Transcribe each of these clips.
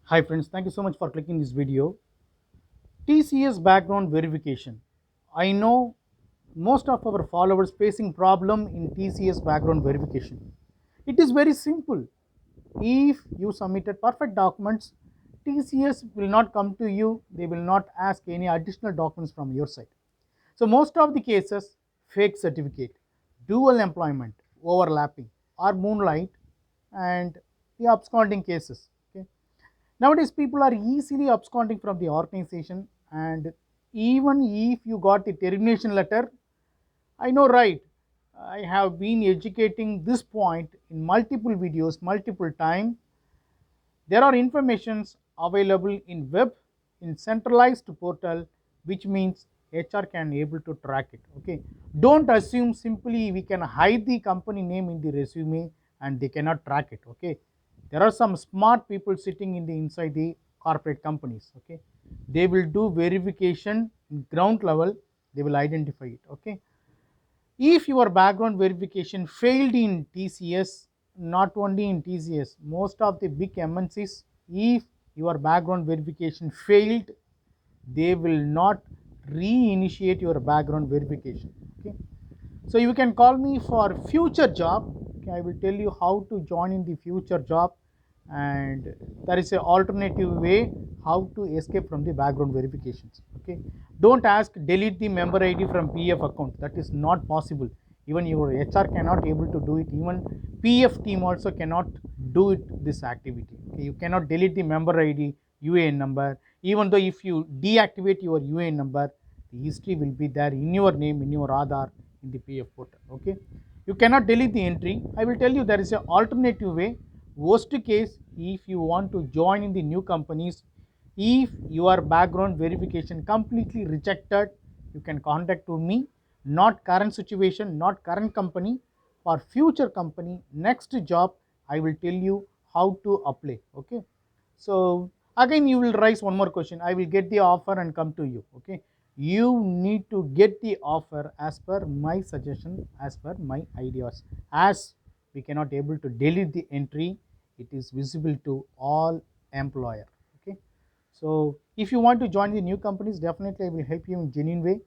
Hi friends, thank you so much for clicking this video. TCS background verification. I know most of our followers facing problem in TCS background verification. It is very simple. If you submitted perfect documents, TCS will not come to you. They will not ask any additional documents from your side. So most of the cases, fake certificate, dual employment, overlapping, or moonlight, and the absconding cases. Okay. Nowadays, people are easily absconding from the organization, and even if you got the termination letter, I know, right? I have been educating this point in multiple videos, multiple time. There are informations available in web in centralized portal, which means HR can able to track it. Okay, don't assume simply we can hide the company name in the resume and they cannot track it. Okay, there are some smart people sitting in the inside the corporate companies. Okay, they will do verification in ground level, they will identify it. Okay, if your background verification failed in TCS, not only in TCS, most of the big MNCs, if your background verification failed, they will not reinitiate your background verification. Okay, so you can call me for future job. Okay, I will tell you how to join in the future job, and there is an alternative way how to escape from the background verifications. Okay, don't ask delete the member ID from PF account. That is not possible. Even your HR cannot able to do it. Even PF team also cannot do it this activity. Okay, you cannot delete the member ID, UAN number. Even though if you deactivate your UAN number, the history will be there in your name, in your Aadhaar, in the PF portal. Okay, you cannot delete the entry. I will tell you there is an alternative way. Worst case, if you want to join in the new companies, if your background verification completely rejected, you can contact to me. Not current situation, not current company, for future company, next job, I will tell you how to apply. Okay, so again you will raise one more question. I will get the offer and come to you. Okay, you need to get the offer as per my suggestion, as per my ideas. As we cannot able to delete the entry, it is visible to all employer. Okay, so if you want to join the new companies, definitely I will help you in genuine way.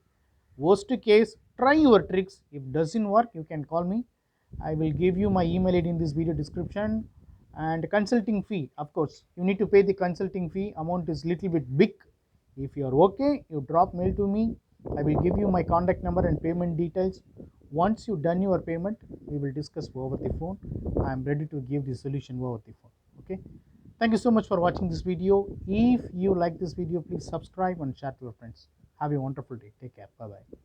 Worst case, try your tricks. If doesn't work, you can call me. I will give you my email ID in this video description. And consulting fee, of course, you need to pay the consulting fee. Amount is little bit big. If you are okay, you drop mail to me. I will give you my contact number and payment details. Once you done your payment, we will discuss over the phone. I am ready to give the solution over the phone. Okay. Thank you so much for watching this video. If you like this video, please subscribe and share to your friends. Have a wonderful day. Take care. Bye bye.